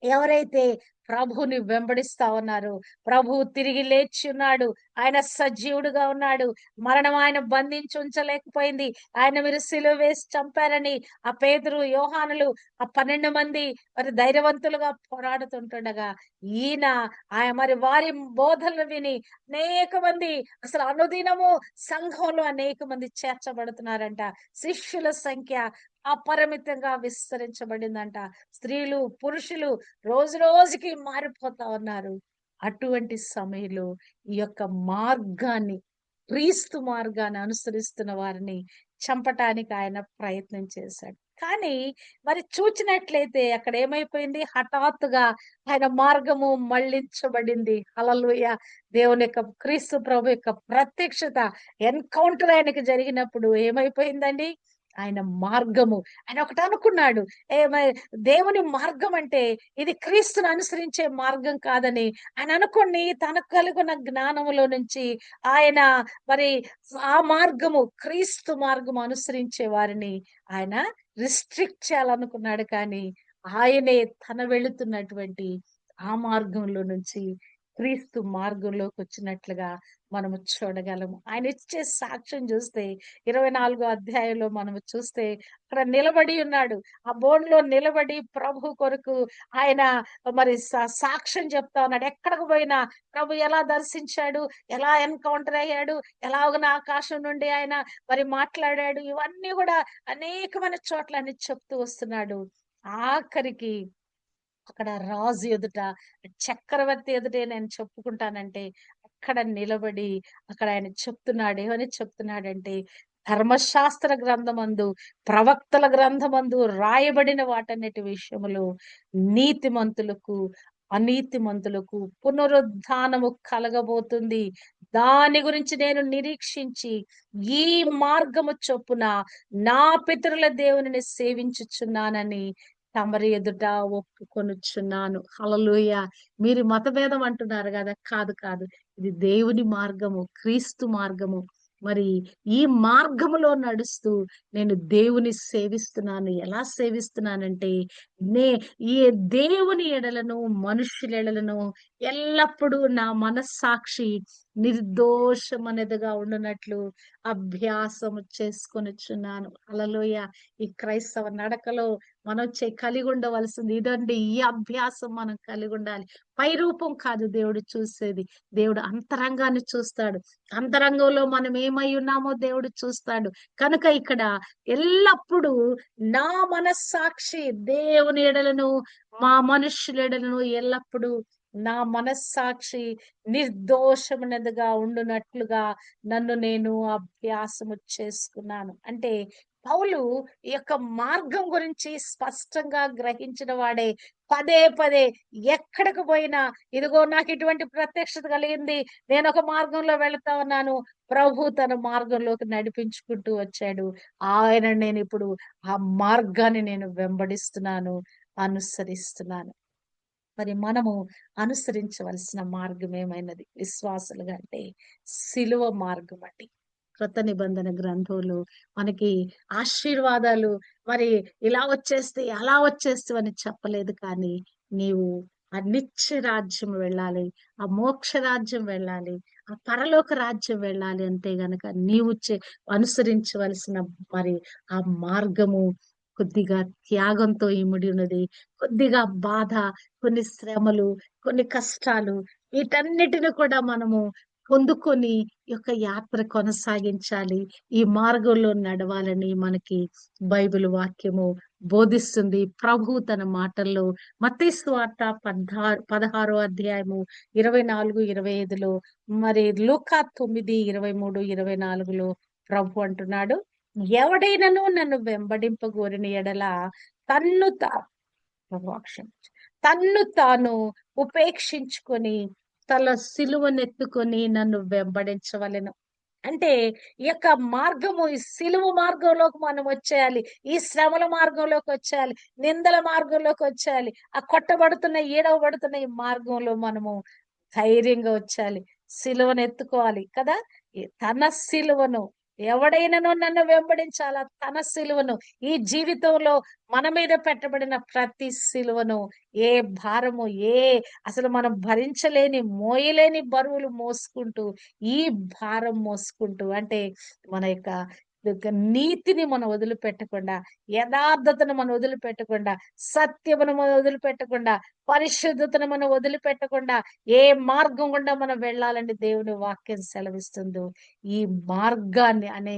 ఎవరైతే ప్రభుని వెంబడిస్తా ఉన్నారో, ప్రభువు తిరిగి లేచి ఉన్నాడు, ఆయన సజీవుడుగా ఉన్నాడు, మరణం ఆయన బంధించి ఉంచలేకపోయింది, ఆయన మీరు సిలువ వేసి చంపారని ఆ పేతురు, యోహానులు, ఆ 12 మంది మరి ధైర్యవంతులుగా పోరాడుతుంటుండగా, ఈయన ఆయన మరి వారి బోధనలు విని అనేక మంది, అసలు అనుదినము సంఘంలో అనేక మంది చేర్చబడుతున్నారంట. శిష్యుల సంఖ్య అపరిమితంగా విస్తరించబడిందంట. స్త్రీలు, పురుషులు రోజు రోజుకి మారిపోతా ఉన్నారు. అటువంటి సమయంలో ఈ యొక్క మార్గాన్ని, క్రీస్తు మార్గాన్ని అనుసరిస్తున్న వారిని చంపటానికి ఆయన ప్రయత్నం చేశాడు. కానీ మరి చూచినట్లయితే అక్కడ ఏమైపోయింది? హఠాత్తుగా ఆయన మార్గము మళ్ళించబడింది. హల్లెలూయా! దేవుని యొక్క, క్రీస్తు ప్రభు యొక్క ప్రత్యక్షత, ఎన్కౌంటర్ ఆయనకి జరిగినప్పుడు ఏమైపోయిందండి? ఆయన మార్గము, ఆయన ఒకటి అనుకున్నాడు, దేవుని మార్గం అంటే ఇది క్రీస్తుని అనుసరించే మార్గం కాదని ఆయన అనుకుని, తనకు కలిగిన జ్ఞానములో నుంచి ఆయన మరి ఆ మార్గము, క్రీస్తు మార్గము అనుసరించే వారిని ఆయన రిస్ట్రిక్ట్ చేయాలనుకున్నాడు. కానీ ఆయనే తన వెళుతున్నటువంటి ఆ మార్గంలో నుంచి క్రీస్తు మార్గంలోకి వచ్చినట్లుగా మనము చూడగలము. ఆయన ఇచ్చే సాక్ష్యం చూస్తే 24 అధ్యాయంలో మనము చూస్తే అక్కడ నిలబడి ఉన్నాడు. ఆ బోన్లో నిలబడి ప్రభు కొరకు ఆయన మరి సాక్ష్యం చెప్తా ఉన్నాడు. ఎక్కడికి పోయినా ప్రభు ఎలా దర్శించాడు, ఎలా ఎన్కౌంటర్ అయ్యాడు, ఎలాగన ఆకాశం నుండి ఆయన మరి మాట్లాడాడు, ఇవన్నీ కూడా అనేకమైన చోట్ల అని చెప్తూ వస్తున్నాడు. ఆఖరికి అక్కడ రాజు ఎదుట, చక్రవర్తి ఎదుటే నేను చెప్పుకుంటానంటే అక్కడ నిలబడి అక్కడ ఆయన చెప్తున్నాడు. ఏమని చెప్తున్నాడంటే, ధర్మశాస్త్ర గ్రంథమందు, ప్రవక్తల గ్రంథమందు రాయబడిన వాటన్నిటి విషయములో నీతిమంతులకు అనీతిమంతులకు పునరుద్ధానము కలగబోతుంది. దాని గురించి నేను నిరీక్షించి ఈ మార్గము చొప్పున నా పితరుల దేవునిని సేవించుచున్నానని తమరి ఎదుట ఒప్పుకొనుచున్నాను. హల్లెలూయా! మీరు మతభేదం అంటున్నారు కదా! కాదు, కాదు. ఇది దేవుని మార్గము, క్రీస్తు మార్గము. మరి ఈ మార్గములో నడుస్తూ నేను దేవుని సేవిస్తున్నాను. ఎలా సేవిస్తున్నానంటే, నే ఈ దేవుని ఎడలను, మనుష్యుల ఎడలను ఎల్లప్పుడూ నా మనస్సాక్షి నిర్దోషమనేదిగా ఉండునట్లు అభ్యాసము చేసుకొనుచున్నాను. హల్లెలూయా! ఈ క్రైస్తవ నడకలో మనం కలిగి ఉండవలసింది ఇదండి. ఈ అభ్యాసం మనం కలిగి ఉండాలి. పై రూపం కాదు దేవుడు చూసేది. దేవుడు అంతరంగాన్ని చూస్తాడు. అంతరంగంలో మనం ఏమై ఉన్నామో దేవుడు చూస్తాడు. కనుక ఇక్కడ ఎల్లప్పుడూ నా మనస్సాక్షి దేవుని ఎడలను, మా మనుష్యుల ఎడలను ఎల్లప్పుడూ నా మనస్సాక్షి నిర్దోషమైనదిగా ఉండునట్లుగా నన్ను నేను అభ్యాసము చేసుకున్నాను. అంటే పౌలు ఈ యొక్క మార్గం గురించి స్పష్టంగా గ్రహించిన వాడే పదే పదే ఎక్కడికి పోయినా, ఇదిగో నాకు ఇటువంటి ప్రత్యక్షత కలిగింది, నేను ఒక మార్గంలో వెళుతా ఉన్నాను, ప్రభు తన మార్గంలోకి నడిపించుకుంటూ వచ్చాడు, ఆయన నేను ఇప్పుడు ఆ మార్గాన్ని నేను వెంబడిస్తున్నాను, అనుసరిస్తున్నాను. మరి మనము అనుసరించవలసిన మార్గం ఏమైనది విశ్వాసులుగా అంటే సిలువ మార్గం అండి. క్రొత్త నిబంధన గ్రంథంలో మనకి ఆశీర్వాదాలు మరి ఇలా వచ్చేస్తే అలా వచ్చేస్తే అని చెప్పలేదు. కానీ నీవు ఆ నిత్య రాజ్యం వెళ్ళాలి, ఆ మోక్ష రాజ్యం వెళ్ళాలి, ఆ పరలోక రాజ్యం వెళ్ళాలి అంటే గనక నీవు అనుసరించవలసిన మరి ఆ మార్గము కొద్దిగా త్యాగంతో ఇమిడి ఉన్నది. కొద్దిగా బాధ, కొన్ని శ్రమలు, కొన్ని కష్టాలు, వీటన్నిటిని కూడా మనము పొందుకొని ఈ యొక్క యాత్ర కొనసాగించాలి. ఈ మార్గంలో నడవాలని మనకి బైబిల్ వాక్యము బోధిస్తుంది. ప్రభు తన మాటల్లో మత్తయి సువార్త 16వ అధ్యాయము 24, 25లో, మరి లూకా 9, 23, 24లో ప్రభు అంటున్నాడు, ఎవడైనను నన్ను వెంబడింపగోరిన ఎడల తన్ను తా ప్రభువా క్షమించు. తన్ను తాను ఉపేక్షించుకొని తల సిలువనెత్తుకొని నన్ను వెంబడించవలెను. అంటే ఈ యొక్క మార్గము, ఈ సిలువ మార్గంలోకి మనం వచ్చేయాలి. ఈ శ్రమల మార్గంలోకి వచ్చేయాలి. నిందల మార్గంలోకి వచ్చేయాలి. ఆ కొట్టబడుతున్న, ఈడవబడుతున్న ఈ మార్గంలో మనము ధైర్యంగా వచ్చేయాలి. సిలువను ఎత్తుకోవాలి కదా! తన సిలువను, ఎవడైనాను నన్ను వెంబడించాలా, తన సిలువను, ఈ జీవితంలో మన మీద పెట్టబడిన ప్రతి సిలువను, ఏ భారము, అసలు మనం భరించలేని, మోయలేని బరువులు మోసుకుంటూ, ఈ భారం మోసుకుంటూ, అంటే మన యొక్క నీతిని మనం వదిలిపెట్టకుండా, యథార్థతను మనం వదిలిపెట్టకుండా, సత్యమును మనం వదిలిపెట్టకుండా, పరిశుద్ధతను మనం వదిలిపెట్టకుండా, ఏ మార్గం గుండా మనం వెళ్ళాలని దేవుని వాక్యం సెలవిస్తుందో, ఈ మార్గాన్ని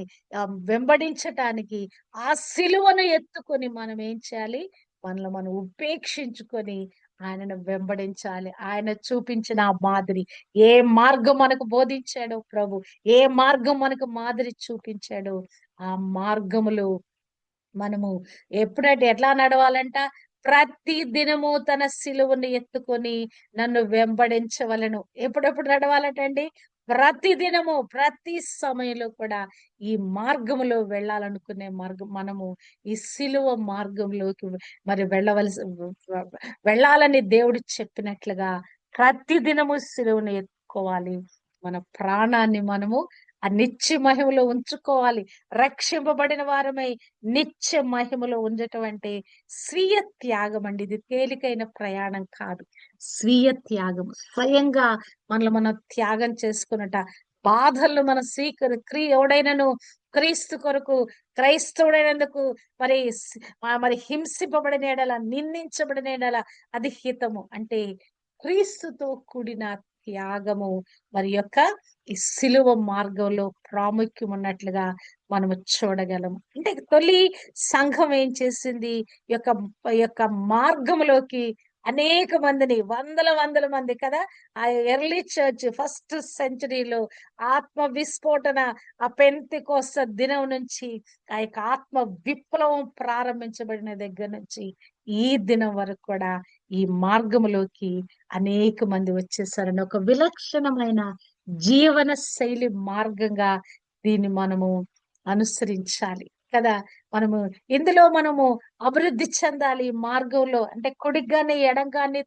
వెంబడించటానికి ఆ సిలువను ఎత్తుకొని మనం ఏం చేయాలి? మనల్ని మనం ఉపేక్షించుకొని ఆయనను వెంబడించాలి. ఆయన చూపించిన ఆ మాదిరి, ఏ మార్గం మనకు బోధించాడో ప్రభు, ఏ మార్గం మనకు మాదిరి చూపించాడో ఆ మార్గములో మనము ఎప్పుడంటే ఎట్లా నడవాలంట? ప్రతి దినము తన సిలువను ఎత్తుకొని నన్ను వెంబడించవలెను. ఎప్పుడెప్పుడు నడవాలటండి? ప్రతి దినము, ప్రతి సమయంలో కూడా ఈ మార్గములో వెళ్ళాలనుకునే మార్గం మనము ఈ సిలువ మార్గంలోకి మరి వెళ్ళాలని దేవుడు చెప్పినట్లుగా ప్రతి దినము సిలువను ఎత్తుకోవాలి. మన ప్రాణాన్ని మనము ఆ నిత్య మహిమలో ఉంచుకోవాలి. రక్షింపబడిన వారమై నిత్య మహిమలో ఉండటం అంటే స్వీయ త్యాగం అండి. ఇది తేలికైన ప్రయాణం కాదు. స్వీయ త్యాగం, స్వయంగా మనల్ని మనం త్యాగం చేసుకున్నట, బాధలను మనం ఎవడైనాను క్రీస్తు కొరకు, క్రైస్తవుడైనందుకు మరి మరి హింసింపబడిన ఎడల, నిందించబడిన ఎడల అది హితము. అంటే క్రీస్తుతో కూడిన త్యాగము మరి యొక్క ఈ సిలువ మార్గంలో ప్రాముఖ్యం ఉన్నట్లుగా మనము చూడగలము. అంటే తొలి సంఘం ఏం చేసింది? ఈ యొక్క మార్గంలోకి అనేక మందిని, వందల వందల మంది కదా! ఆ ఎర్లీ చర్చ్ ఫస్ట్ సెంచరీలో ఆత్మ విస్ఫోటన, ఆ పెంతెకోస్తు దినం నుంచి, ఆ యొక్క ఆత్మ విప్లవం ప్రారంభించబడిన దగ్గర నుంచి ఈ దినం వరకు కూడా ఈ మార్గములోకి అనేక మంది వచ్చేసారని, ఒక విలక్షణమైన జీవన శైలి మార్గంగా దీన్ని మనము అనుసరించాలి కదా! ఇందులో మనము అభివృద్ధి చెందాలి. ఈ మార్గంలో అంటే కుడిగాని ఎడంగాని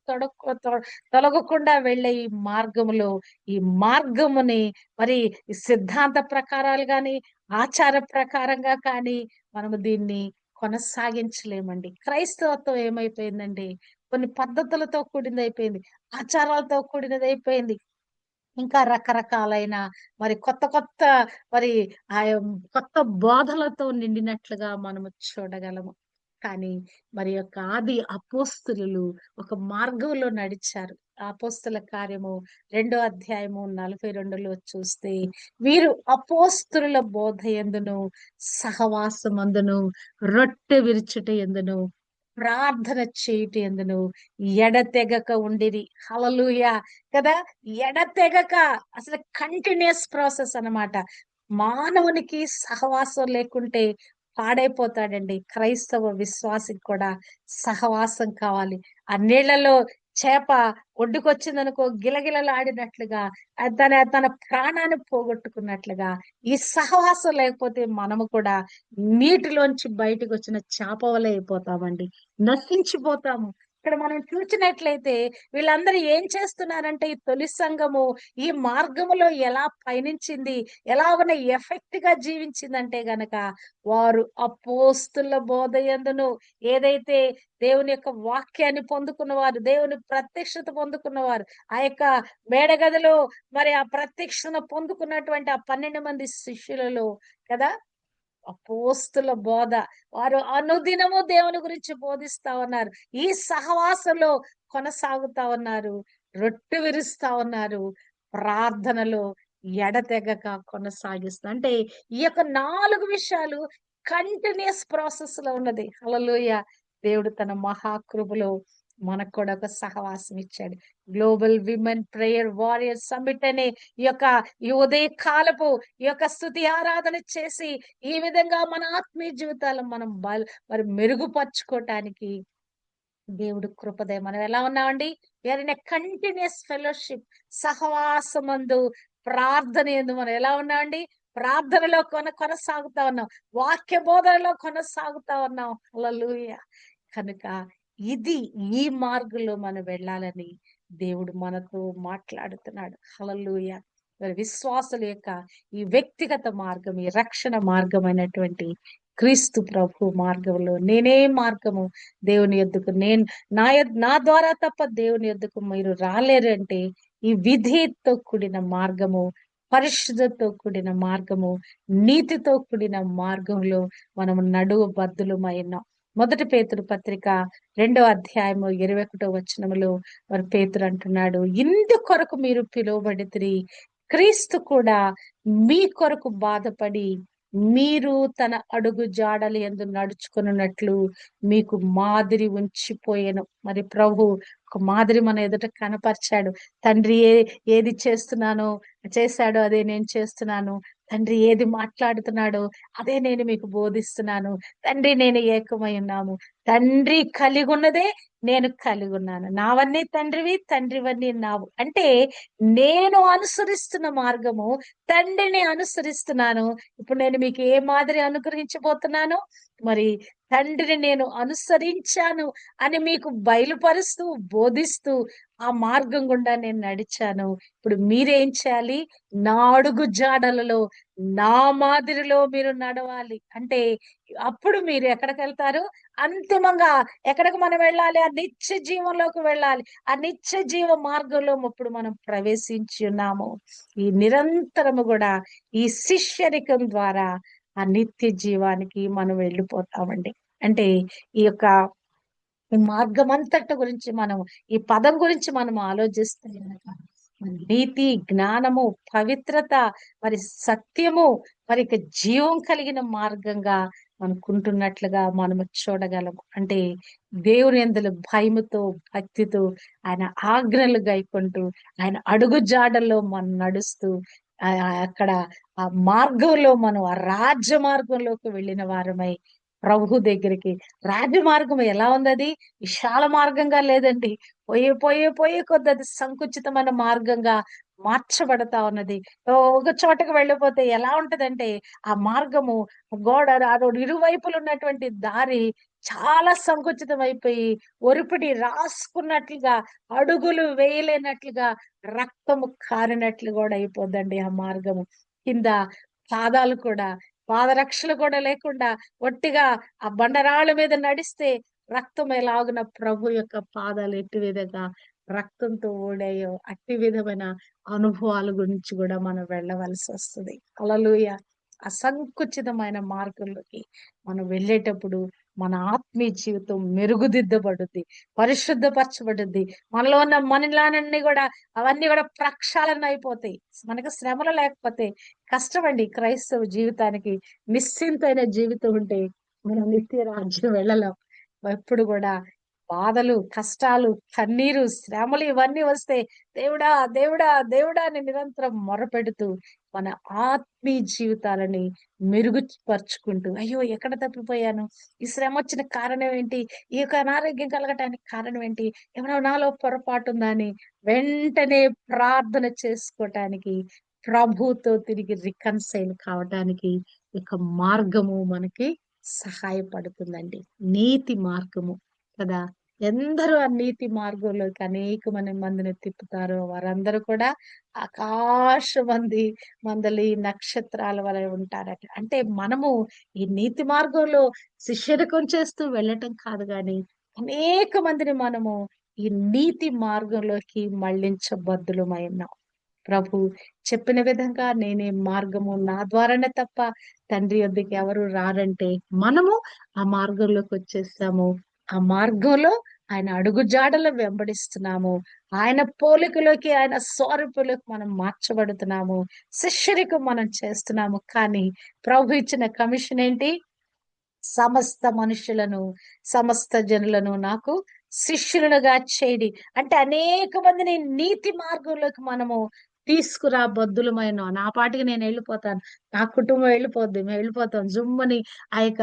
తొలగకుండా వెళ్ళే ఈ మార్గములో, ఈ మార్గముని మరి సిద్ధాంత ప్రకారాలు గాని, ఆచార ప్రకారంగా కానీ మనము దీన్ని కొనసాగించలేమండి. క్రైస్తవత్వం ఏమైపోయిందండి? కొన్ని పద్ధతులతో కూడినదైపోయింది. ఆచారాలతో కూడినదైపోయింది. ఇంకా రకరకాలైన మరి కొత్త కొత్త మరి కొత్త బోధలతో నిండినట్లుగా మనము చూడగలము. కానీ మరి యొక్క ఆది అపోస్తలులు ఒక మార్గంలో నడిచారు. అపోస్తల కార్యము 2వ అధ్యాయము 42లో చూస్తే, వీరు అపోస్తలుల బోధ యందును, సహవాసమందును, రొట్టె విరుచుట యందును, ప్రార్థన చేయుట యందును ఎడతెగక ఉండిరి. హల్లెలూయా! కదా! ఎడతెగక, అసలు కంటిన్యూస్ ప్రాసెస్ అన్నమాట. మానవునికి సహవాసం లేకుంటే పాడైపోతాడండి. క్రైస్తవ విశ్వాసికి కూడా సహవాసం కావాలి. ఆ నీళ్లలో చేప ఒడ్డుకొచ్చిందనుకో గిలగిలలాడినట్లుగా, తన తన ప్రాణాన్ని పోగొట్టుకున్నట్లుగా, ఈ సహవాసం లేకపోతే మనము కూడా నీటిలోంచి బయటకు వచ్చిన చేప వలె అయిపోతామండి. నశించిపోతాము. ఇక్కడ మనం చూసినట్లయితే వీళ్ళందరూ ఏం చేస్తున్నారంటే, ఈ తొలి సంఘము ఈ మార్గములో ఎలా పయనించింది, ఎలాగన ఎఫెక్ట్ గా జీవించిందంటే గనక, వారు అపోస్తుల బోధ యందును, ఏదైతే దేవుని యొక్క వాక్యాన్ని పొందుకున్నవారు, దేవుని ప్రత్యక్షత పొందుకున్నవారు, ఆ యొక్క మేడగదిలో మరి ఆ ప్రత్యక్షత పొందుకున్నటువంటి ఆ 12 మంది శిష్యులలో కదా, అపోస్తుల బోధ, వారు అనుదినము దేవుని గురించి బోధిస్తా ఉన్నారు. ఈ సహవాసంలో కొనసాగుతా ఉన్నారు. రొట్టె విరుస్తా ఉన్నారు. ప్రార్థనలో ఎడతెగక కొనసాగిస్తారు. అంటే ఈ యొక్క 4 విషయాలు కంటిన్యూస్ ప్రాసెస్ లో ఉన్నది. హల్లెలూయా! దేవుడు తన మహాకృపలో మనకు కూడా ఒక సహవాసం ఇచ్చాడు. Global women prayer warrior summit అనే ఈ యొక్క ఈ ఉదయ కాలపు ఈ యొక్క స్తుతి ఆరాధన చేసి ఈ విధంగా మన ఆత్మీయ జీవితాలను మనం మరి మెరుగుపరుచుకోవటానికి దేవుడు కృపదయ. మనం ఎలా ఉన్నామండి? We are in a continuous fellowship, సహవాసమందు, ప్రార్థన యందు మనం ఎలా ఉన్నామండి? ప్రార్థనలో కొనసాగుతా ఉన్నాం, వాక్య బోధనలో కొనసాగుతా ఉన్నాం. హల్లెలూయా. కనుక ఇది ఈ మార్గంలో మనం వెళ్ళాలని దేవుడు మనతో మాట్లాడుతున్నాడు. హల్లెలూయా. మరి విశ్వాసుల యొక్క ఈ వ్యక్తిగత మార్గం, ఈ రక్షణ మార్గమైనటువంటి క్రీస్తు ప్రభు మార్గంలో నేనే మార్గము దేవుని యొద్దకు, నేను నా ద్వారా తప్ప దేవుని యొద్దకు మీరు రాలేరంటే ఈ విధేయతతో కూడిన మార్గము, పరిశుద్ధతో కూడిన మార్గము, నీతితో కూడిన మార్గంలో మనం నడువు బద్దులమైనాం. మొదటి పేతురు పత్రిక 2వ అధ్యాయము 21వ వచనములో మరి పేతురు అంటున్నాడు, ఇందు కొరకు మీరు పిలువబడితిరి, క్రీస్తు కూడా మీ కొరకు బాధపడి మీరు తన అడుగు జాడలు యందు నడుచుకున్నట్లు మీకు మాదిరి ఉంచిపోయాను. మరి ప్రభు ఒక మాదిరి మన ఎదుట కనపరిచాడు. తండ్రి ఏది చేశాడో అదే నేను చేస్తున్నాను. తండ్రి ఏది మాట్లాడుతున్నాడో అదే నేను మీకు బోధిస్తున్నాను. తండ్రి నేను ఏకమై ఉన్నాము. తండ్రి కలిగి ఉన్నదే నేను కలిగి ఉన్నాను. నావన్నీ తండ్రివి, తండ్రివన్నీ నావు. అంటే నేను అనుసరిస్తున్న మార్గము, తండ్రిని అనుసరిస్తున్నాను. ఇప్పుడు నేను మీకు ఏ మాదిరి అనుగ్రహించబోతున్నాను? మరి తండ్రిని నేను అనుసరించాను అని మీకు బయలుపరుస్తూ, బోధిస్తూ ఆ మార్గం గుండా నేను నడిచాను. ఇప్పుడు మీరేం చేయాలి? నా అడుగు జాడలలో, నా మాదిరిలో మీరు నడవాలి. అంటే అప్పుడు మీరు ఎక్కడికి వెళ్తారు? అంతిమంగా ఎక్కడికి మనం వెళ్ళాలి? ఆ నిత్య జీవంలోకి వెళ్ళాలి. ఆ నిత్య జీవ మార్గంలో ఇప్పుడు మనం ప్రవేశించి ఉన్నాము. ఈ నిరంతరము కూడా ఈ శిష్యరికం ద్వారా ఆ నిత్య జీవానికి మనం వెళ్ళిపోతామండి. అంటే ఈ యొక్క ఈ మార్గం అంతటి గురించి మనం, ఈ పదం గురించి మనం ఆలోచిస్తే గనక నీతి, జ్ఞానము, పవిత్రత, మరి సత్యము, మరి ఇక జీవం కలిగిన మార్గంగా అనుకుంటున్నట్లుగా మనము చూడగలము. అంటే దేవుని యందు భయముతో, భక్తితో, ఆయన ఆజ్ఞలు గైకొంటూ, ఆయన అడుగు జాడల్లో మనం నడుస్తూ, అక్కడ ఆ మార్గంలో మనం ఆ రాజ్య మార్గంలోకి వెళ్ళిన వారమై ప్రభు దగ్గరికి. రాజమార్గం ఎలా ఉంది? అది విశాల మార్గంగా లేదండి. పోయే కొద్ది అది సంకుచితమైన మార్గంగా మార్చబడతా ఉన్నది. ఒక చోటకి వెళ్ళిపోతే ఎలా ఉంటదంటే ఆ మార్గము, అదోడు ఇరువైపులు ఉన్నటువంటి దారి చాలా సంకుచితం అయిపోయి ఒరిపిడి రాసుకున్నట్లుగా, అడుగులు వేయలేనట్లుగా, రక్తము కారినట్లు కూడా అయిపోద్దండి ఆ మార్గము. కింద పాదాలు కూడా, పాదరక్షలు కూడా లేకుండా ఒట్టిగా ఆ బండరాళ్ళ మీద నడిస్తే రక్తం ఎలాగున ప్రభు యొక్క పాదాలు ఎట్టి విధంగా రక్తంతో ఓడాయో అట్టి విధమైన అనుభవాల గురించి కూడా మనం వెళ్ళవలసి వస్తుంది. హల్లెలూయా. అసంకుచితమైన మార్గంలోకి మనం వెళ్ళేటప్పుడు మన ఆత్మీయ జీవితం మెరుగుదిద్దబడుద్ది, పరిశుద్ధపరచబడుద్ది. మనలో ఉన్న మనలానన్నీ కూడా అవన్నీ కూడా ప్రక్షాళన అయిపోతాయి. మనకు శ్రమలు లేకపోతే కష్టమండి క్రైస్తవ జీవితానికి. నిశ్చింతైన జీవితం ఉంటే మనం నిత్య రాజ్యం వెళ్ళలేం. ఎప్పుడు కూడా బాధలు, కష్టాలు, కన్నీరు, శ్రమలు ఇవన్నీ వస్తే దేవుడా, దేవుడా, దేవుడా అని నిరంతరం మొరపెడుతూ మన ఆత్మీయ జీవితాలని మెరుగుపరుచుకుంటూ, అయ్యో ఎక్కడ తప్పిపోయాను, ఈ శ్రమ వచ్చిన కారణం ఏంటి, ఈ యొక్క అనారోగ్యం కలగటానికి కారణం ఏంటి, ఏమైనా నాలో పొరపాటు ఉందా అని వెంటనే ప్రార్థన చేసుకోవటానికి, ప్రభుతో తిరిగి రికన్సైల్ కావటానికి ఇక మార్గము మనకి సహాయపడుతుందండి. నీతి మార్గము కదా. ఎందరూ ఆ నీతి మార్గంలోకి అనేకమైన మందిని తిప్పుతారో వారందరూ కూడా మందలి నక్షత్రాల వలె ఉంటారట. అంటే మనము ఈ నీతి మార్గంలో శిష్యరికం చేస్తూ వెళ్ళటం కాదు, గాని అనేక మందిని మనము ఈ నీతి మార్గంలోకి మళ్ళించబద్దులమై ఉన్నాం. ప్రభు చెప్పిన విధంగా నేనే మార్గము, నా ద్వారానే తప్ప తండ్రి యొద్దకు ఎవరు రారంటే మనము ఆ మార్గంలోకి వచ్చేస్తాము. ఆ మార్గంలో ఆయన అడుగు జాడలు వెంబడిస్తున్నాము. ఆయన పోలికలోకి, ఆయన స్వరూపులోకి మనం మార్చబడుతున్నాము. శిష్యరికం మనం చేస్తున్నాము. కానీ ప్రభు ఇచ్చిన కమిషన్ ఏంటి? సమస్త మనుషులను, సమస్త జనులను నాకు శిష్యులుగా చేయడి అంటే అనేక మందిని నీతి మార్గంలోకి మనము తీసుకురా బద్దులమైన నా పాటికి నేను వెళ్ళిపోతాను, నా కుటుంబం వెళ్ళిపోద్ది, మేము వెళ్ళిపోతాం జుమ్మని ఆ యొక్క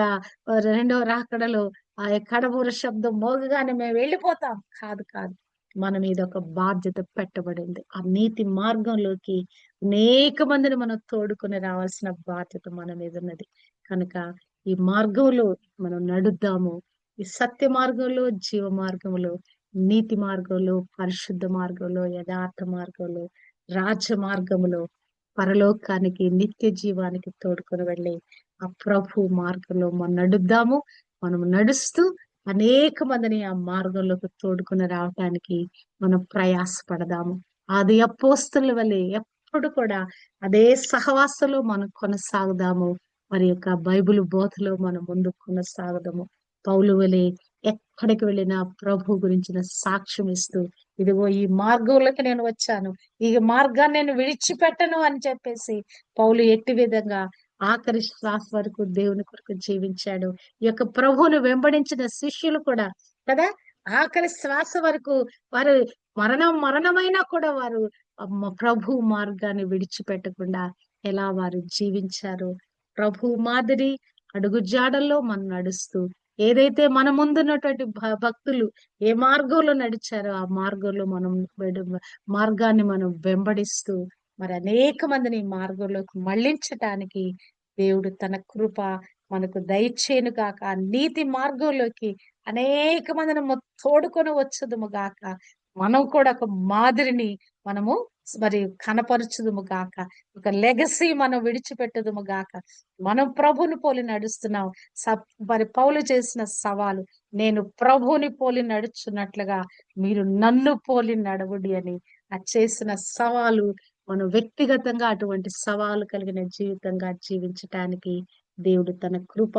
రెండవ రాకడలో ఆ యొక్క కడబూర శబ్దం మోగగానే మేము వెళ్ళిపోతాం. కాదు కాదు, మన మీద ఒక బాధ్యత పెట్టబడింది. ఆ నీతి మార్గంలోకి అనేక మందిని మనం తోడుకొని రావాల్సిన బాధ్యత మన మీద ఉన్నది. కనుక ఈ మార్గంలో మనం నడుద్దాము. ఈ సత్య మార్గంలో, జీవ మార్గంలో, నీతి మార్గంలో, పరిశుద్ధ మార్గంలో, యథార్థ మార్గంలో, రాజ్య మార్గంలో, పరలోకానికి నిత్య జీవానికి తోడుకొని వెళ్ళి ఆ ప్రభు మార్గంలో మనం నడుద్దాము. మనం నడుస్తూ అనేక మందిని ఆ మార్గంలోకి తోడుకొని రావటానికి మనం ప్రయాసపడదాము. అది అపోస్తలుల వలె ఎప్పుడు కూడా అదే సహవాసంలో మనం కొనసాగుదాము. మరి యొక్క బైబిల్ బోధలో మనం ముందుకు కొనసాగుదాము. పౌలు వలె ఎక్కడికి వెళ్ళినా ప్రభు గురించిన సాక్ష్యం ఇస్తూ, ఇదిగో ఈ మార్గంలోకి నేను వచ్చాను, ఈ మార్గాన్ని నేను విడిచిపెట్టను అని చెప్పేసి పౌలు ఎట్టి విధంగా ఆఖరి శ్వాస వరకు దేవుని కొరకు జీవించాడు. ఈ యొక్క ప్రభువును వెంబడించిన శిష్యులు కూడా కదా, ఆఖరి శ్వాస వరకు వారు మరణమైనా కూడా వారు ప్రభు మార్గాన్ని విడిచిపెట్టకుండా ఎలా వారు జీవించారు. ప్రభు మాదిరి అడుగు జాడల్లో మనం నడుస్తూ, ఏదైతే మన ముందున్నటువంటి భక్తులు ఏ మార్గంలో నడిచారో ఆ మార్గంలో మనం మార్గాన్ని మనం వెంబడిస్తూ మరి అనేక మందిని ఈ మార్గంలోకి మళ్ళించటానికి దేవుడు తన కృప మనకు దయచేను గాక. నీతి మార్గంలోకి అనేక మందిని తోడుకొని వచ్చదుము గాక. మనం కూడా ఒక మాదిరిని మనము మరి కనపరచుదుము గాక. ఒక లెగసీ మనం విడిచిపెట్టదుము గాక. మనం ప్రభుని పోలి నడుస్తున్నాం. మరి పౌలు చేసిన సవాలు, నేను ప్రభుని పోలి నడుచున్నట్లుగా మీరు నన్ను పోలి నడవుడి అని ఆ చేసిన సవాలు మనం వ్యక్తిగతంగా అటువంటి సవాలు కలిగిన జీవితంగా జీవించటానికి దేవుడు తన కృప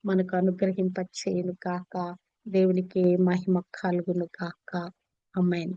మనకు అనుగ్రహింప చేయను కాక. దేవునికి మహిమ కలుగును కాక. ఆమేన్.